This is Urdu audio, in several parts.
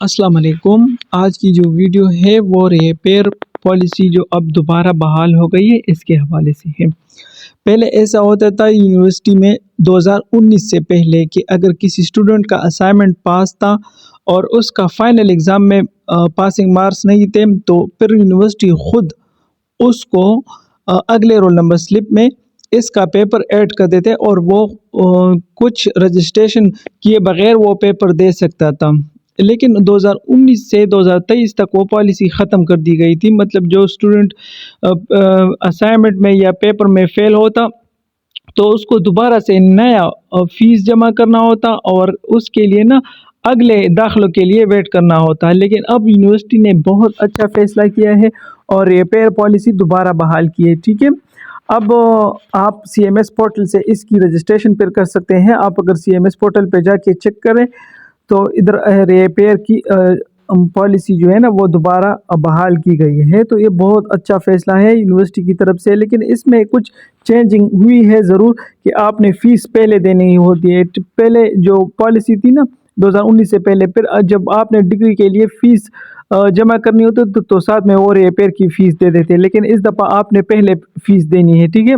السلام علیکم۔ آج کی جو ویڈیو ہے وہ ریپیئر پالیسی جو اب دوبارہ بحال ہو گئی ہے اس کے حوالے سے ہے۔ پہلے ایسا ہوتا تھا یونیورسٹی میں 2019 سے پہلے کہ اگر کسی اسٹوڈنٹ کا اسائنمنٹ پاس تھا اور اس کا فائنل ایگزام میں پاسنگ مارکس نہیں تھے تو پھر یونیورسٹی خود اس کو اگلے رول نمبر سلپ میں اس کا پیپر ایڈ کر دیتے اور وہ کچھ رجسٹریشن کیے بغیر وہ پیپر دے سکتا تھا، لیکن 2019 سے 2023 تک وہ پالیسی ختم کر دی گئی تھی۔ مطلب جو اسٹوڈنٹ اسائنمنٹ میں یا پیپر میں فیل ہوتا تو اس کو دوبارہ سے نیا فیس جمع کرنا ہوتا اور اس کے لیے اگلے داخلوں کے لیے ویٹ کرنا ہوتا ہے۔ لیکن اب یونیورسٹی نے بہت اچھا فیصلہ کیا ہے اور ریپیئر پالیسی دوبارہ بحال کی ہے، ٹھیک ہے۔ اب آپ سی ایم ایس پورٹل سے اس کی رجسٹریشن پھر کر سکتے ہیں۔ آپ اگر سی ایم ایس پورٹل پہ جا کے چیک کریں تو ادھر ریپیئر کی پالیسی جو ہے وہ دوبارہ بحال کی گئی ہے، تو یہ بہت اچھا فیصلہ ہے یونیورسٹی کی طرف سے۔ لیکن اس میں کچھ چینجنگ ہوئی ہے ضرور کہ آپ نے فیس پہلے دینی ہوتی ہے۔ پہلے جو پالیسی تھی 2019 سے پہلے، پھر جب آپ نے ڈگری کے لیے فیس جمع کرنی ہوتی تو ساتھ میں وہ ریپیئر کی فیس دے دیتے، لیکن اس دفعہ آپ نے پہلے فیس دینی ہے، ٹھیک ہے۔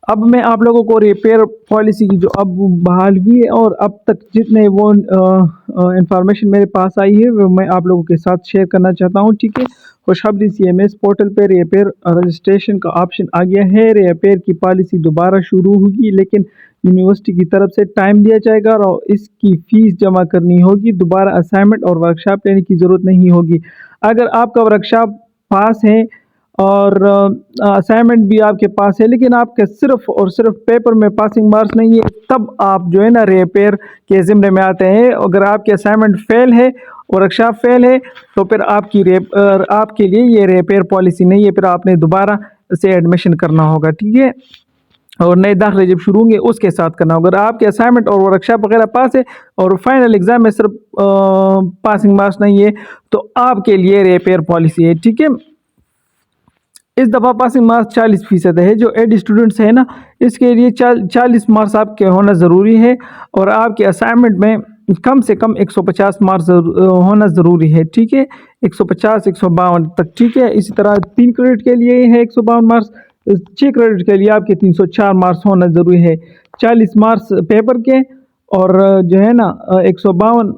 اب میں آپ لوگوں کو ریپیئر پالیسی کی جو اب بحال ہوئی ہے اور اب تک جتنے وہ انفارمیشن میرے پاس آئی ہے وہ میں آپ لوگوں کے ساتھ شیئر کرنا چاہتا ہوں، ٹھیک ہے۔ خوشخبری سی ایم ایس پورٹل پہ ریپیئر رجسٹریشن کا آپشن آ گیا ہے۔ ریپیئر کی پالیسی دوبارہ شروع ہوگی، لیکن یونیورسٹی کی طرف سے ٹائم دیا جائے گا اور اس کی فیس جمع کرنی ہوگی۔ دوبارہ اسائنمنٹ اور ورکشاپ لینے کی ضرورت نہیں ہوگی۔ اگر آپ کا ورکشاپ پاس ہے اور اسائنمنٹ بھی آپ کے پاس ہے لیکن آپ کے صرف اور صرف پیپر میں پاسنگ مارکس نہیں ہے، تب آپ جو ہے ریپیئر کے زمرے میں آتے ہیں۔ اگر آپ کے اسائنمنٹ فیل ہے اور ورکشاپ فیل ہے تو پھر آپ کے لیے یہ ریپیئر پالیسی نہیں ہے، پھر آپ نے دوبارہ سے ایڈمیشن کرنا ہوگا، ٹھیک ہے، اور نئے داخلے جب شروع ہوں گے اس کے ساتھ کرنا ہوگا۔ اگر آپ کے اسائنمنٹ اور ورکشاپ وغیرہ پاس ہے اور فائنل ایگزام میں صرف پاسنگ مارکس نہیں ہے تو آپ کے لیے ریپیئر پالیسی ہے، ٹھیک ہے۔ اس دفعہ پاسنگ مارکس 40% ہے۔ جو 80 اسٹوڈنٹس ہیں اس کے لیے 40 مارکس آپ کے ہونا ضروری ہے اور آپ کے اسائنمنٹ میں کم سے کم 150 مارکس ہونا ضروری ہے، ٹھیک ہے، 150 152 تک، ٹھیک ہے۔ اسی طرح 3 کریڈٹ کے لیے ہے 152 مارکس، 6 کریڈٹ کے لیے آپ کے 304 مارکس ہونا ضروری ہے۔ 40 مارکس پیپر کے اور جو ہے 152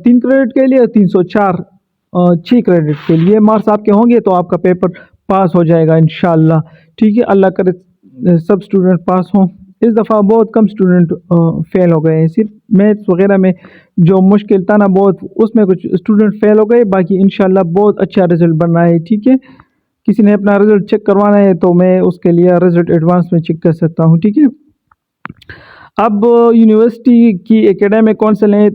3 کریڈٹ کے لیے، 304 6 کریڈٹ کے لیے مارکس آپ کے ہوں گے تو آپ کا پیپر پاس ہو جائے گا انشاءاللہ، ٹھیک ہے۔ اللہ کرے سب اسٹوڈنٹ پاس ہوں۔ اس دفعہ بہت کم اسٹوڈنٹ فیل ہو گئے ہیں، صرف میتھس وغیرہ میں جو مشکل تھا بہت، اس میں کچھ اسٹوڈنٹ فیل ہو گئے، باقی انشاءاللہ بہت اچھا رزلٹ بننا ہے، ٹھیک ہے۔ کسی نے اپنا رزلٹ چیک کروانا ہے تو میں اس کے لیے رزلٹ ایڈوانس میں چیک کر سکتا ہوں، ٹھیک ہے۔ اب یونیورسٹی کی اکیڈمک کونسل نے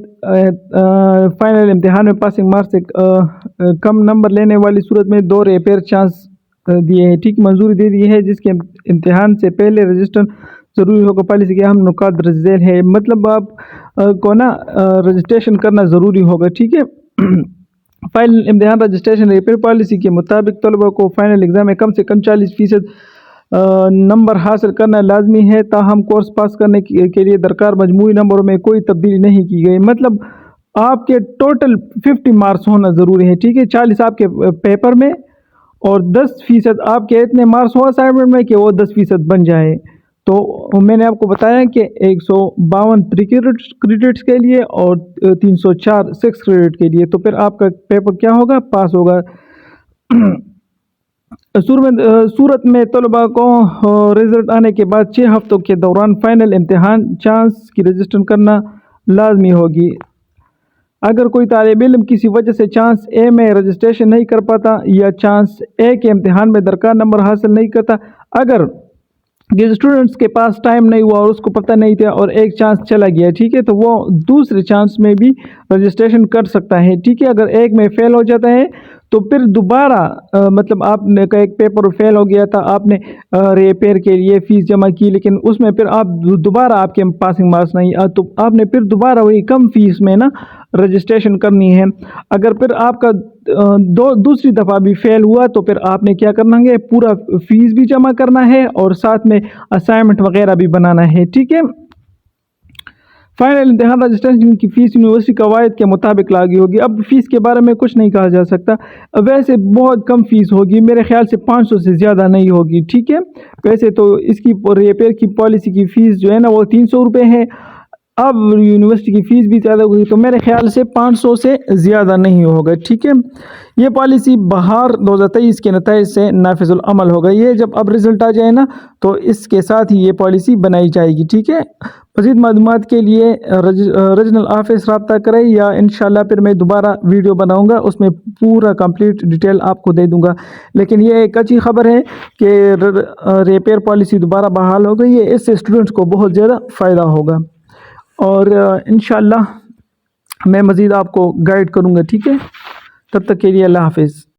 فائنل امتحان میں پاسنگ مارکس سے کم نمبر لینے والی صورت میں 2 ریپیئر چانس دیے ہیں، ٹھیک، منظوری دے دی ہے، جس کے امتحان سے پہلے رجسٹر ضروری ہوگا۔ پالیسی کے اہم نکات درج ذیل ہے، مطلب آپ کو رجسٹریشن کرنا ضروری ہوگا، ٹھیک ہے۔ فائنل امتحان رجسٹریشن ریپیئر پالیسی کے مطابق طلبہ کو فائنل ایگزام میں کم سے کم 40% نمبر حاصل کرنا لازمی ہے، تاہم کورس پاس کرنے کے لیے درکار مجموعی نمبروں میں کوئی تبدیلی نہیں کی گئی۔ مطلب آپ کے ٹوٹل 50 مارکس ہونا ضروری ہے، ٹھیک ہے، 40 آپ کے پیپر میں اور 10% آپ کے اتنے مارکس ہو اسائنمنٹ میں کہ وہ 10% بن جائے۔ تو میں نے آپ کو بتایا کہ 152 3 کریڈٹس کے لیے اور 304 6 کریڈٹ کے لیے، تو پھر آپ کا پیپر کیا ہوگا؟ پاس ہوگا۔ صورت میں طلباء کو رزلٹ آنے کے بعد 6 ہفتوں کے دوران فائنل امتحان چانس کی رجسٹر کرنا لازمی ہوگی۔ اگر کوئی طالب علم کسی وجہ سے چانس اے میں رجسٹریشن نہیں کر پاتا یا چانس اے کے امتحان میں درکار نمبر حاصل نہیں کرتا، اگر جس اسٹوڈنٹس کے پاس ٹائم نہیں ہوا اور اس کو پتہ نہیں تھا اور ایک چانس چلا گیا، ٹھیک ہے، تو وہ دوسرے چانس میں بھی رجسٹریشن کر سکتا ہے، ٹھیک ہے۔ اگر ایک میں فیل ہو جاتا ہے تو پھر دوبارہ مطلب آپ نے کا ایک پیپر فیل ہو گیا تھا، آپ نے ریپیئر کے لیے فیس جمع کی لیکن اس میں پھر آپ دوبارہ آپ کے پاسنگ مارکس نہیں تو آپ نے پھر دوبارہ وہی کم فیس میں رجسٹریشن کرنی ہے۔ اگر پھر آپ کا دوسری دفعہ بھی فیل ہوا تو پھر آپ نے کیا کرنا ہے؟ پورا فیس بھی جمع کرنا ہے اور ساتھ میں اسائنمنٹ وغیرہ بھی بنانا ہے، ٹھیک ہے۔ فائنل امتحان رجسٹریشن کی فیس یونیورسٹی قواعد کے مطابق لاگو ہوگی۔ اب فیس کے بارے میں کچھ نہیں کہا جا سکتا، ویسے بہت کم فیس ہوگی، میرے خیال سے 500 سے زیادہ نہیں ہوگی، ٹھیک ہے۔ ویسے تو اس کی ریپیئر کی پالیسی کی فیس جو ہے نا وہ 300 روپے ہے، اب یونیورسٹی کی فیس بھی زیادہ ہوگی تو میرے خیال سے 500 سے زیادہ نہیں ہوگا، ٹھیک ہے۔ یہ پالیسی بہار 2023 کے نتائج سے نافذ العمل ہو گئی ہے، جب اب رزلٹ آ جائے نا تو اس کے ساتھ ہی یہ پالیسی بنائی جائے گی، ٹھیک ہے۔ مزید معلومات کے لیے ریجنل آفس رابطہ کریں، یا انشاءاللہ پھر میں دوبارہ ویڈیو بناؤں گا، اس میں پورا کمپلیٹ ڈیٹیل آپ کو دے دوں گا۔ لیکن یہ ایک اچھی خبر ہے کہ ریپیئر پالیسی دوبارہ بحال ہو گئی ہے، اس سے اسٹوڈنٹس کو بہت زیادہ فائدہ ہوگا، اور انشاءاللہ میں مزید آپ کو گائیڈ کروں گا، ٹھیک ہے۔ تب تک کے لیے اللہ حافظ۔